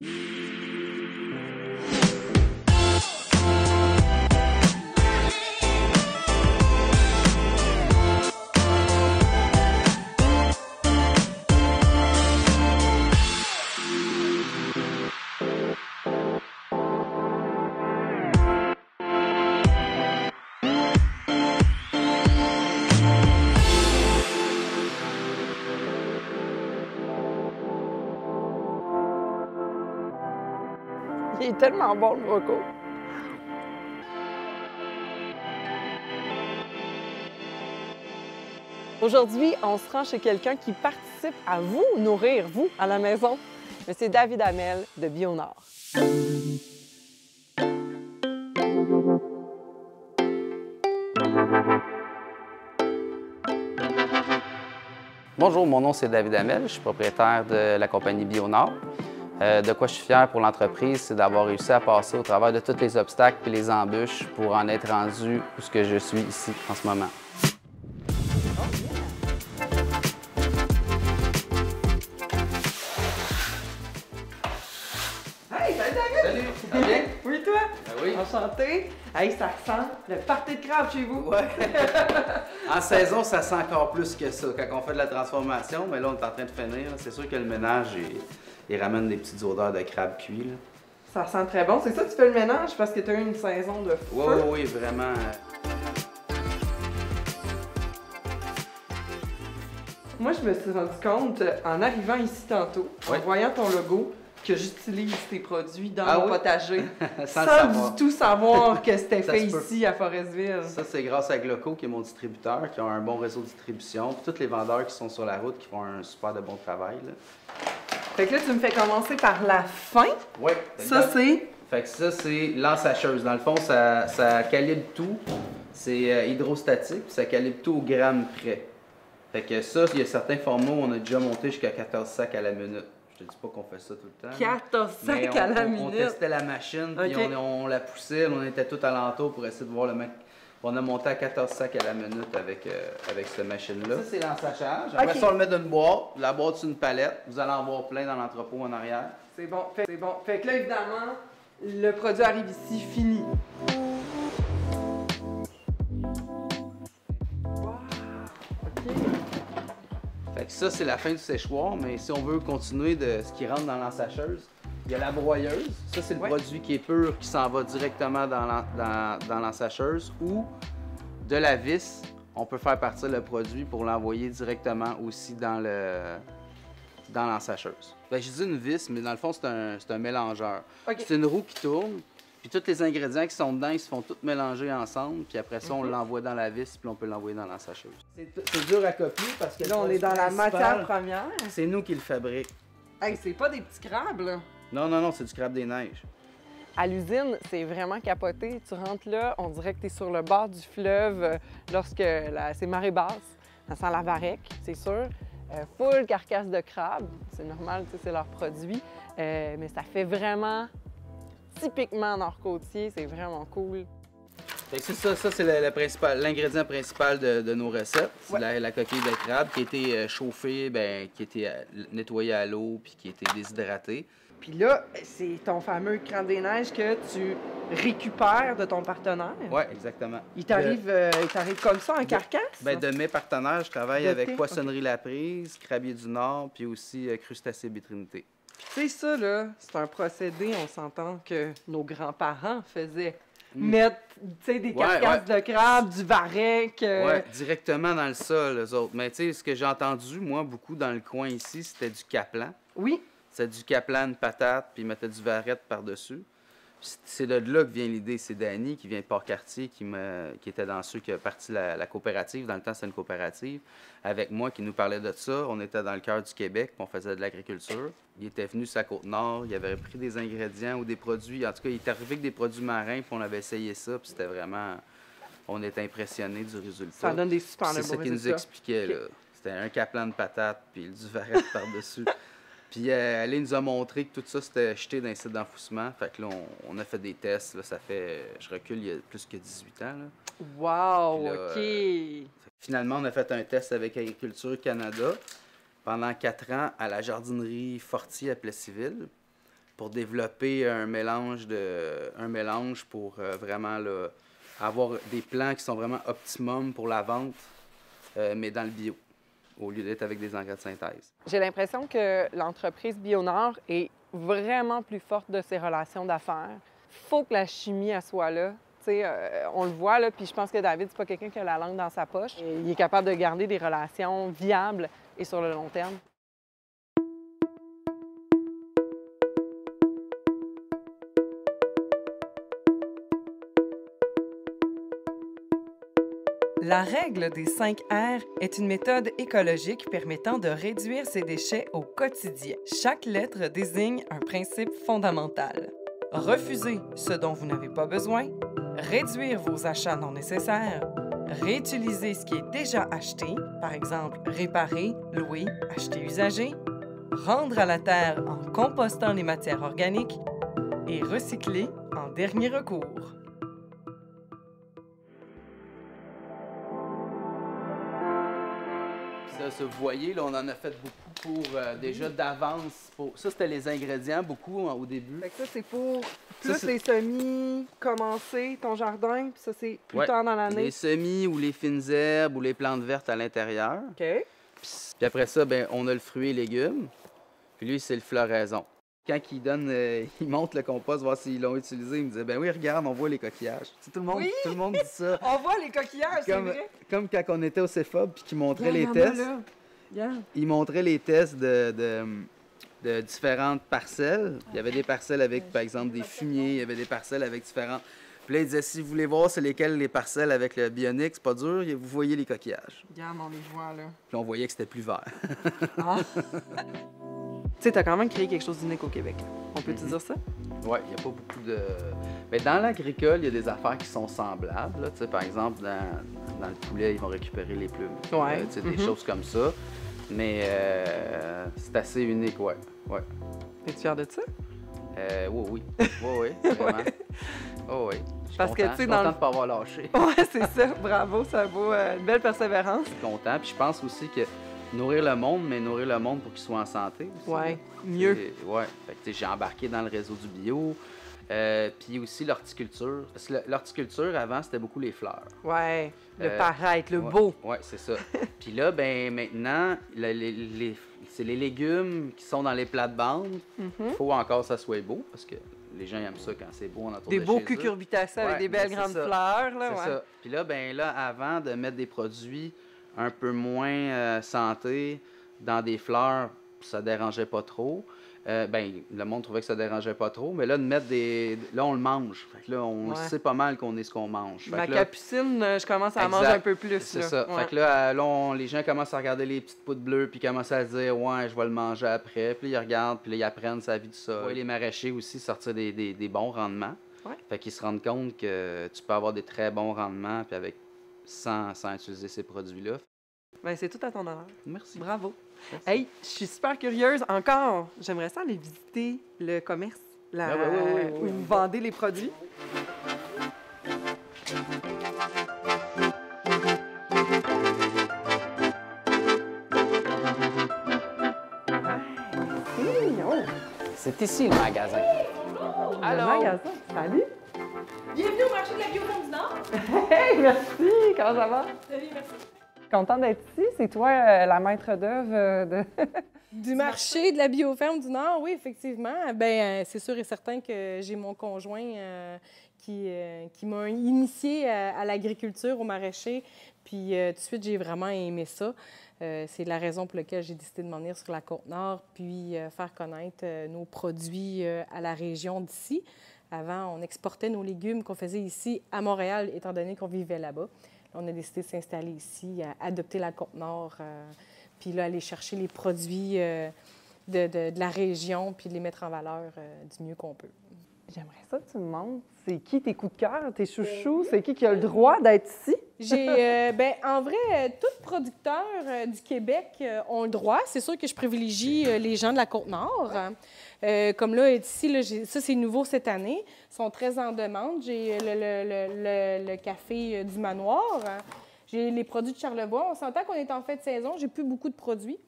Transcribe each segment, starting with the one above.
Il est tellement bon, le broco. Aujourd'hui, on se rend chez quelqu'un qui participe à vous nourrir, vous, à la maison. C'est David Hamel de Bionord. Bonjour, mon nom c'est David Hamel, je suis propriétaire de la compagnie Bionord. De quoi je suis fier pour l'entreprise, c'est d'avoir réussi à passer au travers de tous les obstacles et les embûches pour en être rendu où ce que je suis ici en ce moment. Hey, salut David! Salut, ça va bien? Oui, toi? Oui. Enchanté. Hey, ça sent le party de crabe chez vous. Ouais. En saison, ça sent encore plus que ça quand on fait de la transformation, mais là, on est en train de finir. C'est sûr que le ménage, il ramène des petites odeurs de crabe cuit. Là. Ça sent très bon. C'est ça, tu fais le ménage parce que tu as eu une saison de feu. Oui, vraiment. Moi, je me suis rendu compte, en arrivant ici tantôt, en voyant ton logo, que j'utilise tes produits dans mon potager sans du tout savoir que c'était fait ici à Forestville. Ça, c'est grâce à Gloco, qui est mon distributeur, qui a un bon réseau de distribution. Puis tous les vendeurs qui sont sur la route, qui font un super de bon travail. Là. Fait que là, tu me fais commencer par la fin. Oui. Ça, c'est... Fait que ça, c'est l'ensacheuse. Dans le fond, ça calibre tout. C'est hydrostatique, puis ça calibre tout au gramme près. Fait que ça, il y a certains formats où on a déjà monté jusqu'à 14 sacs à la minute. Je te dis pas qu'on fait ça tout le temps. 14 sacs à la minute? On testait la machine, puis on la poussait, on était tout alentour pour essayer de voir le mec. On a monté à 14 sacs à la minute avec cette machine-là. Ça, c'est l'ensachage. Après ça, on le met dans une boîte. La boîte, c'est une palette. Vous allez en voir plein dans l'entrepôt en arrière. C'est bon, c'est bon. Fait que là, évidemment, le produit arrive ici fini. Fait que ça, c'est la fin du séchoir, mais si on veut continuer de ce qui rentre dans l'ensacheuse, il y a la broyeuse. Ça, c'est le produit qui est pur, qui s'en va directement dans l'ensacheuse. Ou de la vis, on peut faire partir le produit pour l'envoyer directement aussi dans l'ensacheuse. Ben, je dis une vis, mais dans le fond, c'est un mélangeur. C'est une roue qui tourne. Puis tous les ingrédients qui sont dedans, ils se font tous mélanger ensemble. Puis après ça, on l'envoie dans la vis, puis on peut l'envoyer dans l'ensacheuse. C'est dur à copier parce que là, on est dans la matière première. C'est nous qui le fabriquons. Hey, c'est pas des petits crabes, là. Non, c'est du crabe des neiges. À l'usine, c'est vraiment capoté. Tu rentres là, on dirait que tu es sur le bord du fleuve lorsque c'est marée basse. Ça sent la varech, c'est sûr. Full carcasse de crabe. C'est normal, c'est leur produit. Mais ça fait vraiment... typiquement nord-côtier, c'est vraiment cool. Ça, c'est l'ingrédient principal de nos recettes. C'est la coquille de crabe qui a été chauffée, qui a été nettoyée à l'eau puis qui a été déshydratée. Puis là, c'est ton fameux crabe des neiges que tu récupères de ton partenaire. Oui, exactement. Il t'arrive comme ça en carcasse? De mes partenaires, je travaille avec Poissonnerie La Prise, Crabier du Nord, puis aussi Crustacés Bétrinité. Tu sais, ça, là, c'est un procédé, on s'entend, que nos grands-parents faisaient. Mettre, tu sais, des carcasses de crabe, du varech. Oui, directement dans le sol, eux autres. Mais tu sais, ce que j'ai entendu, moi, beaucoup dans le coin ici, c'était du caplan. Oui. C'était du caplan, une patate, puis ils mettaient du varech par-dessus. C'est de là que vient l'idée. C'est Danny qui vient de Port-Cartier, qui était dans ceux qui a parti la coopérative. Dans le temps, c'était une coopérative. Avec moi, qui nous parlait de ça. On était dans le cœur du Québec, puis on faisait de l'agriculture. Il était venu sur la Côte-Nord, il avait pris des ingrédients ou des produits. En tout cas, il était arrivé avec des produits marins, puis on avait essayé ça, puis c'était vraiment... On était impressionnés du résultat. Ça donne des super bons résultats. C'est ça qu'il nous expliquait, là. C'était un caplan de patates, puis du varech par-dessus. Puis elle nous a montré que tout ça, c'était jeté dans un site d'enfouissement. Fait que là, on a fait des tests. Là, ça fait, je recule, il y a plus que 18 ans. Là. Wow, là, OK! Finalement, on a fait un test avec Agriculture Canada pendant 4 ans à la jardinerie Fortier à Plessisville. pour développer un mélange pour vraiment là, avoir des plants qui sont vraiment optimum pour la vente, mais dans le bio, au lieu d'être avec des engrais de synthèse. J'ai l'impression que l'entreprise Bionord est vraiment plus forte de ses relations d'affaires. Il faut que la chimie elle soit là. On le voit, là, puis je pense que David, c'est pas quelqu'un qui a la langue dans sa poche. Il est capable de garder des relations viables et sur le long terme. La règle des 5 R est une méthode écologique permettant de réduire ses déchets au quotidien. Chaque lettre désigne un principe fondamental. Refuser ce dont vous n'avez pas besoin, réduire vos achats non nécessaires, réutiliser ce qui est déjà acheté, par exemple réparer, louer, acheter usagé, rendre à la terre en compostant les matières organiques et recycler en dernier recours. Ça, vous voyez, là, on en a fait beaucoup pour déjà d'avance. Ça, c'était les ingrédients, beaucoup au début. Fait que ça, c'est pour plus les semis, commencer ton jardin, puis ça, c'est plus tard dans l'année. Les semis ou les fines herbes ou les plantes vertes à l'intérieur. OK. Puis après ça, ben, on a le fruit et légumes. Puis lui, c'est le floraison. Quand il montre le compost, voir s'ils l'ont utilisé, il me disait, ben oui, regarde, on voit les coquillages. Tout le monde dit ça. On voit les coquillages, c'est vrai. Comme quand on était au CEFOB puis qu'il montrait les tests. Il montrait les tests de différentes parcelles. Il y avait des parcelles avec, par exemple, des fumiers. Il y avait des parcelles avec différentes... Puis là, il disait, si vous voulez voir c'est lesquelles les parcelles avec le bionique, c'est pas dur, vous voyez les coquillages. Regarde, on les voit, là. Puis on voyait que c'était plus vert. Ah. Tu sais, t'as quand même créé quelque chose d'unique au Québec. On peut te dire ça? Oui, il n'y a pas beaucoup de... Mais dans l'agricole, il y a des affaires qui sont semblables. Là. Par exemple, dans le poulet, ils vont récupérer les plumes. Ouais. Des choses comme ça. Mais c'est assez unique, ouais. Es-tu fier de ça? Oui. Oui, vraiment. Oh, oui. Parce que, tu sais, je suis content de ne pas avoir lâché. Ouais, c'est ça. Bravo, ça vaut une belle persévérance. Je suis content. Puis je pense aussi que nourrir le monde, mais nourrir le monde pour qu'il soit en santé aussi. Oui, mieux. Oui. Fait que j'ai embarqué dans le réseau du bio. Puis aussi l'horticulture. Parce que l'horticulture, avant, c'était beaucoup les fleurs. Oui, le paraître, le beau. Oui, c'est ça. Puis là, ben maintenant, c'est les légumes qui sont dans les plates-bandes. Il faut encore que ça soit beau, parce que les gens aiment ça quand c'est beau en entour de chez eux. Des beaux cucurbitacées avec des belles grandes fleurs. C'est ça. Puis là, ben là, avant de mettre des produits un peu moins santé dans des fleurs, ça dérangeait pas trop. Le monde trouvait que ça dérangeait pas trop, mais là, de mettre des... Là, on le mange. Fait que là, on sait pas mal qu'on est ce qu'on mange. Fait Ma que là... capucine, je commence à manger un peu plus. C'est ça. Fait que là, les gens commencent à regarder les petites poudres bleues, puis commencent à se dire, ouais, je vais le manger après. Puis là, ils regardent, puis là, ils apprennent sa vie de ça. Ouais, les maraîchers aussi sortir des bons rendements. Ouais. Fait qu'ils se rendent compte que tu peux avoir des très bons rendements, puis sans utiliser ces produits-là. Ben, c'est tout à ton honneur. Merci. Bravo. Merci. Hey, je suis super curieuse. Encore, j'aimerais ça aller visiter le commerce où vous vendez les produits. C'est ici le magasin. Le magasin. Salut. Bienvenue au marché de la Bioferme du Nord. Hey, merci. Comment ça va? Salut, merci. Contente d'être ici. C'est toi la maître d'œuvre Du marché de la Bioferme du Nord, oui, effectivement. Bien, c'est sûr et certain que j'ai mon conjoint qui m'a initiée à l'agriculture, au maraîcher. Puis tout de suite, j'ai vraiment aimé ça. C'est la raison pour laquelle j'ai décidé de m'en venir sur la Côte-Nord, puis faire connaître nos produits à la région d'ici. Avant, on exportait nos légumes qu'on faisait ici à Montréal, étant donné qu'on vivait là-bas. On a décidé de s'installer ici, adopter la Côte-Nord, puis là, aller chercher les produits de la région, puis les mettre en valeur du mieux qu'on peut. J'aimerais ça que tu me montres. C'est qui tes coups de cœur, tes chouchous? C'est qui a le droit d'être ici? En vrai, tous producteurs du Québec ont le droit. C'est sûr que je privilégie les gens de la Côte-Nord. Comme là, ici, ça, c'est nouveau cette année. Ils sont très en demande. J'ai le café du Manoir. J'ai les produits de Charlevoix. On s'entend qu'on est en fin de saison. J'ai plus beaucoup de produits.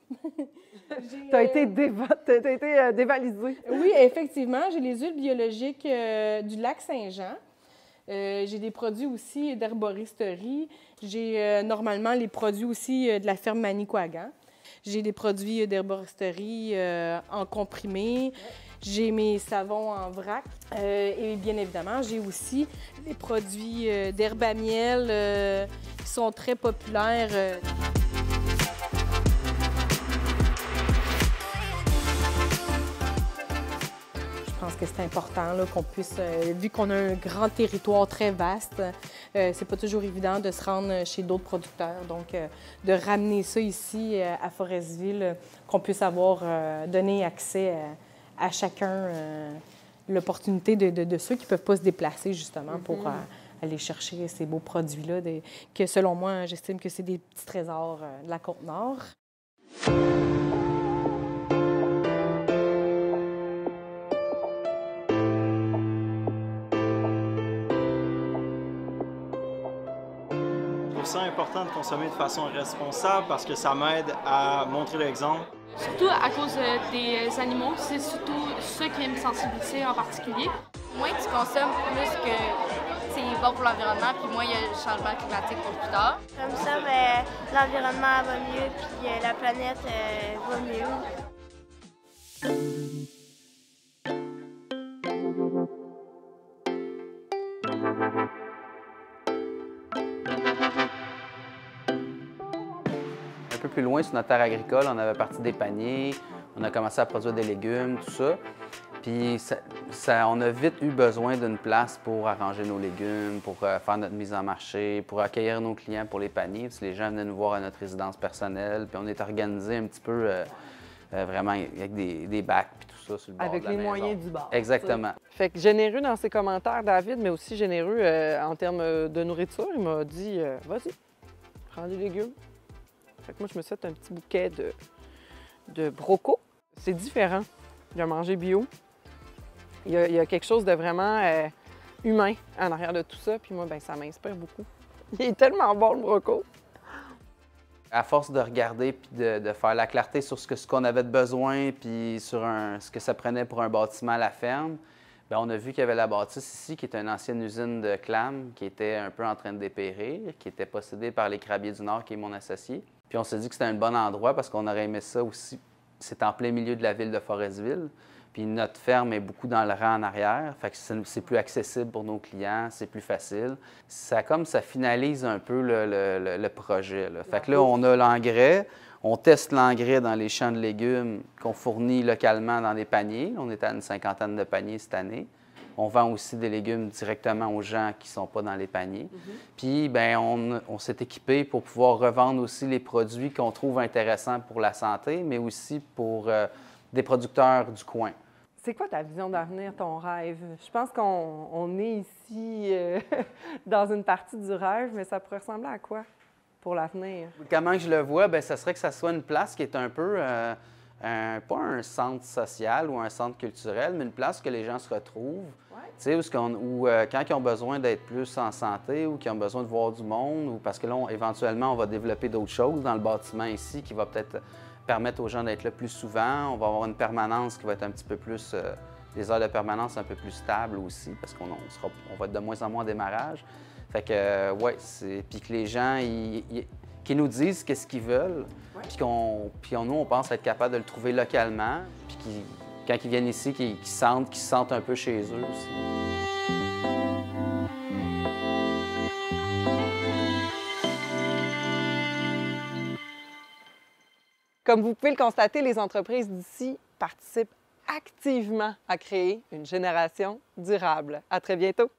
Tu as été dévalisée. Oui, effectivement. J'ai les huiles biologiques du lac Saint-Jean. J'ai des produits aussi d'herboristerie. J'ai normalement les produits aussi de la ferme Manicouagan. J'ai des produits d'herboristerie en comprimé. J'ai mes savons en vrac. Et bien évidemment, j'ai aussi des produits d'herbe à miel qui sont très populaires. Je pense que c'est important qu'on puisse, vu qu'on a un grand territoire très vaste, c'est pas toujours évident de se rendre chez d'autres producteurs. Donc, de ramener ça ici à Forestville, qu'on puisse avoir donné accès à chacun l'opportunité de ceux qui ne peuvent pas se déplacer justement pour aller chercher ces beaux produits-là, que selon moi, j'estime que c'est des petits trésors de la Côte-Nord. C'est important de consommer de façon responsable parce que ça m'aide à montrer l'exemple. Surtout à cause des animaux, c'est surtout ceux qui me sensibilisent en particulier. Moins tu consommes, plus que c'est bon pour l'environnement, puis moins il y a le changement climatique pour plus tard. Comme ça, ben, l'environnement va mieux, puis la planète va mieux. Un peu plus loin, sur notre terre agricole, on avait parti des paniers, on a commencé à produire des légumes, tout ça. Puis on a vite eu besoin d'une place pour arranger nos légumes, pour faire notre mise en marché, pour accueillir nos clients pour les paniers. Parce que les gens venaient nous voir à notre résidence personnelle. Puis on est organisé un petit peu vraiment avec des bacs puis tout ça sur le bord Avec de la les maison. moyens du bord. Exactement. Fait que généreux dans ses commentaires, David, mais aussi généreux en termes de nourriture. Il m'a dit vas-y, prends des légumes. Fait que moi, je me suis fait un petit bouquet de brocos. C'est différent de manger bio. Il y a quelque chose de vraiment humain en arrière de tout ça. Puis moi, ben, ça m'inspire beaucoup. Il est tellement bon, le broco. À force de regarder puis de faire la clarté sur ce qu'on avait de besoin puis sur ce que ça prenait pour un bâtiment à la ferme, bien, on a vu qu'il y avait la bâtisse ici, qui est une ancienne usine de clames qui était un peu en train de dépérir, qui était possédée par les Crabiers du Nord, qui est mon associé. Puis on s'est dit que c'était un bon endroit parce qu'on aurait aimé ça aussi. C'est en plein milieu de la ville de Forestville. Puis notre ferme est beaucoup dans le rang en arrière, fait que c'est plus accessible pour nos clients, c'est plus facile. Ça finalise un peu le projet, là. Fait que là, on a l'engrais, on teste l'engrais dans les champs de légumes qu'on fournit localement dans des paniers. On est à une 50aine de paniers cette année. On vend aussi des légumes directement aux gens qui ne sont pas dans les paniers. Puis, bien, on s'est équipé pour pouvoir revendre aussi les produits qu'on trouve intéressants pour la santé, mais aussi pour des producteurs du coin. C'est quoi ta vision d'avenir, ton rêve? Je pense qu'on est ici dans une partie du rêve, mais ça pourrait ressembler à quoi pour l'avenir? Comment je le vois? Bien, ça serait que ça soit une place qui est un peu, pas un centre social ou un centre culturel, mais une place que les gens se retrouvent. Tu sais, où quand ils ont besoin d'être plus en santé ou qu'ils ont besoin de voir du monde, ou parce que là, éventuellement, on va développer d'autres choses dans le bâtiment ici qui va peut-être permettre aux gens d'être là plus souvent. On va avoir une permanence qui va être un petit peu plus, des heures de permanence un peu plus stables aussi, parce qu'on va être de moins en moins en démarrage. Fait que, ouais, puis que les gens, qui nous disent qu'est-ce qu'ils veulent, puis nous, on pense être capable de le trouver localement, puis quand ils viennent ici, qu'ils se sentent un peu chez eux aussi. Comme vous pouvez le constater, les entreprises d'ici participent activement à créer une génération durable. À très bientôt!